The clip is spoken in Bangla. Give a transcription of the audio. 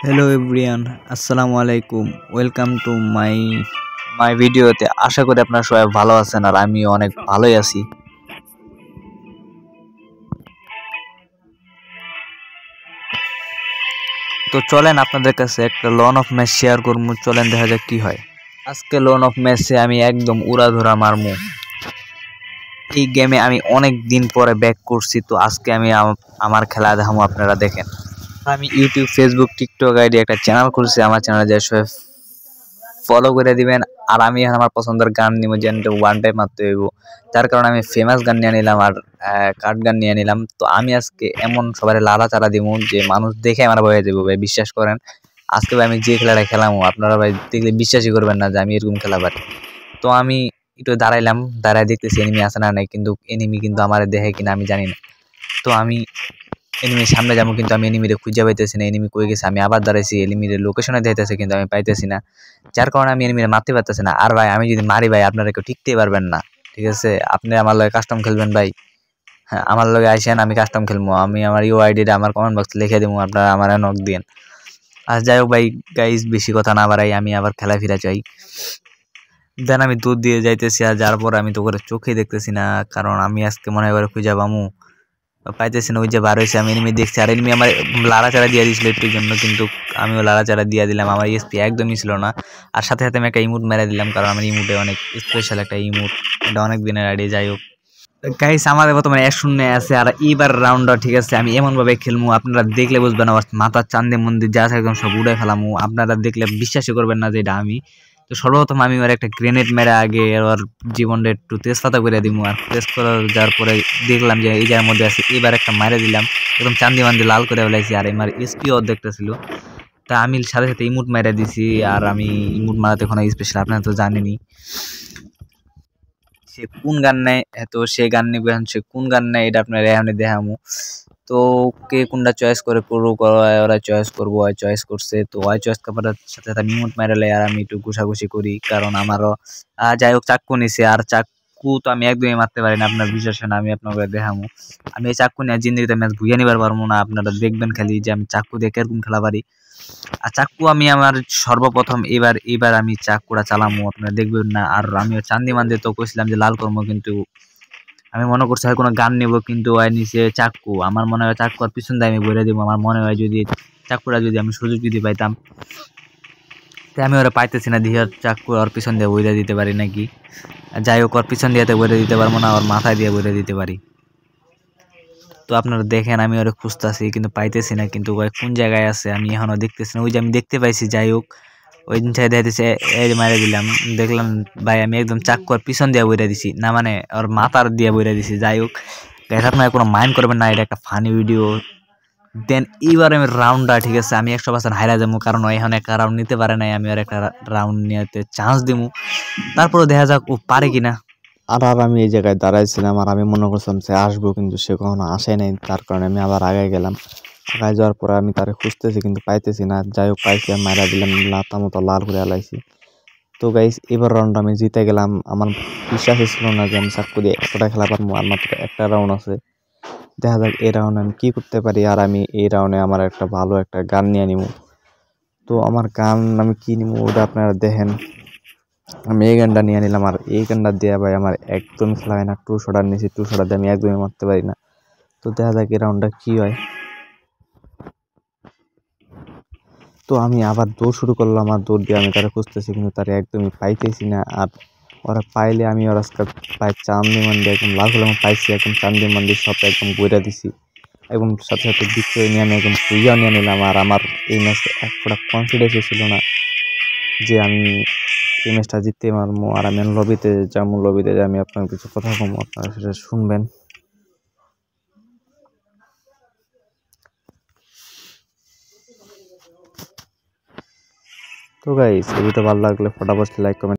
হ্যালো এভরিওয়ান, আসসালামু আলাইকুম। ওয়েলকাম টু মাই ভিডিওতে। আশা করি আপনারা সবাই ভালো আছেন আর আমি অনেক ভালোই আছি। তো চলেন আপনাদের কাছে একটা লন অফ ম্যাচ শেয়ার করবো। চলেন দেখা যাক কি হয়। আজকে লন অফ ম্যাচে আমি একদম উড়াধুরা মারমু। এই গেমে আমি অনেক দিন পরে ব্যাক করছি, তো আজকে আমি আমার খেলা দেখাবো, আপনারা দেখেন। আমি ইউটিউব, ফেসবুক, টিকটক আইডি একটা চ্যানেল খুলছি। আমার চ্যানেলে যে সবাই ফলো করে দিবেন। আর আমি এখন আমার পছন্দের গান নিব, যেটা ওয়ান টাইম মারতে হইব। যার কারণে আমি ফেমাস গান নিয়ে নিলাম আর কাট গান নিয়ে নিলাম। তো আমি আজকে এমন সবার লাড়া চাড়া দিব যে মানুষ দেখে আমার ভয়ে যাবো ভাই, বিশ্বাস করেন। আজকে ভাই আমি যে খেলাটা খেলামো, আপনারা ভাই দেখলে বিশ্বাসই করবেন না যে আমি এরকম খেলা পারি। তো আমি একটু দাঁড়াইলাম, দাঁড়ায় দেখতেছি এনিমি আসে না নাই, কিন্তু এনিমি কিন্তু আমার দেখে কিনা আমি জানি না। তো আমি এনিমির সামনে যাবো, কিন্তু আমি এনিমিরে খুঁজে পাইতেছি না। এনিমি কই গেছে? আমি আবার দাঁড়াইছি, এনিমির লোকেশনে দিতেছে কিন্তু আমি পাইতেছি না। যার কারণে আমি এনিমিরে মারতে পারতেছি না। আর ভাই আমি যদি মারি ভাই, আপনারা কেউ টিকতেই পারবেন না। ঠিক আছে, আপনি আমার লগে কাস্টম খেলবেন ভাই। হ্যাঁ, আমার লগে আইসেন, আমি কাস্টম খেলবো। আমি আমার ইউআইডিটা আমার কমেন্ট বক্সে লিখে দেবো, আপনারা আমার নক দিন। আর যাই হোক ভাই, গাইজ বেশি কথা না বাড়াই, আমি আবার খেলা ফিরা চাই। দেন আমি দুধ দিয়ে যাইতেছি, আর যার পর আমি তো করে চোখে দেখতেছি না, কারণ আমি আজকে মনে হয় খুঁজে পামু পাইতেছি না। ওই যে বার হয়েছে, আমি এনিমি দেখছি, আর এনিমি আমার লাড়াচাড়া দিয়ে দিয়েছিল একটুর জন্য, কিন্তু আমিও লাড়াচাড়া দিয়ে দিলাম। আমার এসপি একদমই ছিল না। আর সাথে সাথে আমি একটা ইমোট মেরে দিলাম, কারণ আমার ইমোটে অনেক স্পেশাল একটা ইমোট, এটা অনেক দিনের আইডি। যাই হোক গাইস, আমাদের বর্তমানে 1-0 আছে। আর এইবার রাউন্ডটা ঠিক আছে, আমি এমন ভাবে খেলবো আপনারা দেখলে বুঝবেন। আমার মাথার চান্দে মন্দির যা আছে একদম সব উড়ে ফেলামু, আপনারা দেখলে বিশ্বাসই করবেন না যে এটা আমি। তো সর্বপ্রথম আমি ওর একটা গ্রেনেড মেরে আগে ওর জীবনটা একটু তেজপাতা করে দিব। আর তেজ করে যাওয়ার পরে দেখলাম যে এই জায়গার মধ্যে আছে, এবার একটা মারে দিলাম, একদম চান্দি মান্দি লাল করে ফেলাইছি। আর আমার এসপিও অর্ধেকটা ছিল। তা আমি সাথে সাথে ইমুট মেরে দিছি। আর আমি ইমুট মারাতে কোনো স্পেশাল, আপনারা তো জানেনই। সে কোন গান নেয়, তো সে গান নিবে, এখন সে কোন গান নেয় এটা আপনার এখন দেখামু। তো কে কোনটা চয়েস করে করুক, ওরা চয়েস করবো, ওই চয়েস করছে। তো ওই চয়েস করার সাথে সাথে আমি মুট মারালে আর আমি একটু ঘুষাঘুষি করি, কারণ আমারও যাই হোক চাক্কু নিছে। আর চাক্কু তো আমি একদমই মারতে পারি না, আপনার বিশ্বাস হয় না, আমি আপনাকে দেখামু। আমি এই চাক্কু নিয়ে জিন্দিগিতে ম্যাচ ভুইয়া নিবার পারবো না। আপনারা দেখবেন খালি যে আমি চাক্কু দিয়ে কিরকম খেলা পারি। আর চাক্কু আমি আমার সর্বপ্রথম এবার আমি চাক্কুটা চালামু, আপনারা দেখবেন না। আর আমিও চান্দি মান্দি তো কইছিলাম যে লাল কর্ম, কিন্তু আমি মনে করছি হয় কোনো গান নেব, কিন্তু ওই নিচে চাক্কু। আমার মনে হয় চাক্কু আর পিছন দিয়ে আমি বইরে দিব। আমার মনে হয় যদি চাক্কুটা যদি আমি সুযোগ যদি পাইতাম, তো আমি ওরা পাইতেছি না, দিয়ে চাক্কু আর পিছন দিয়ে বইরে দিতে পারি নাকি। যাই হোক, ওর পিছন দিয়ে বইরে দিতে পারবো না, ওর মাথায় দিয়ে বইরে দিতে পারি। তো আপনারা দেখেন আমি ওরা খুঁজতেছি, কিন্তু পাইতেছি না। কিন্তু ওই কোন জায়গায় আছে আমি এখনো দেখতেছি না। ওই যে আমি দেখতে পাইছি, যাই হোক ওই জায়গায় দেখতেছে, এই যে মারে দিলাম। দেখলাম ভাই আমি একদম চাক্কু আর পিছন দিয়ে বইরে দিছি, না মানে ওর মাথার দিয়ে বইরে দিছি। যাই হোক গাইস, আপনারা কোনো মাইন্ড করবেন না, এটা একটা ফানি ভিডিও। দেন এইবার আমি রাউন্ডটা ঠিক আছে, আমি 100% হাইরা যাবো, কারণ ও এখন একটা রাউন্ড নিতে পারে নাই। আমি আর একটা রাউন্ড নিতে চান্স দিবো, তারপরে দেখা যাক ও পারে কিনা। আর আমি এই জায়গায় দাঁড়াইছিলাম, আর আমি মনে করছিলাম সে আসবো, কিন্তু সে কখনো আসে নাই। তার কারণে আমি আবার আগায় গেলাম। আগায় যাওয়ার পরে আমি তারে খুঁজতেছি, কিন্তু পাইতেছি না। যাই হোক পাইছি, আমি মারা দিলাম, লাতা মতো লাল করে আলাইছি। তো গাইস, এবার রাউন্ড আমি জিতে গেলাম। আমার বিশ্বাসই ছিল না যে আমি চাক্কু দিয়ে এতটা খেলা পারবো। আর মাত্র একটা রাউন্ড আছে, দেখা যাক এই রাউন্ডে আমি কি করতে পারি। আর আমি এই রাউন্ডে আমার একটা ভালো একটা গান নিয়ে নিব। তো আমার গান আমি কি নিব ওটা আপনারা দেখেন। আমি এই গানটা নিয়ে নিলাম, আর এই গানটা দিয়ে ভাই আমার একদম খেলা হয় না। 2 শটার নিয়েছি, 2 শটার দিয়ে আমি একদমই মারতে পারি না। তো দেখা যাক এই রাউন্ডটা কি হয়। তো আমি আবার দৌড় শুরু করলাম, আর দৌড় দিয়ে আমি তারা খুঁজতেছি, কিন্তু তারা একদমই পাইতেছি না। আর ওরা পাইলে আমি ওর আজকে প্রায় চান্দি মান্দি একদম লাল হলাম, পাইছি একদম চান্দি মান্দি সব একদম বইরা দিছি। এবং সাথে সাথে বিক্রয় নিয়ে আমি একদম পুইয়া নিয়ে নিলাম। আর আমার এই ম্যাচে এক ফোটা কনফিডেন্সই ছিল না যে আমি এই ম্যাচটা জিততে পারবো। আর আমি লবিতে যাবো, লবিতে যে আমি আপনার কিছু কথা কমো, আপনারা সেটা শুনবেন। তো গাইস, এই ভিডিওটা ভালো লাগলে ফটাফট লাইক কমেন্ট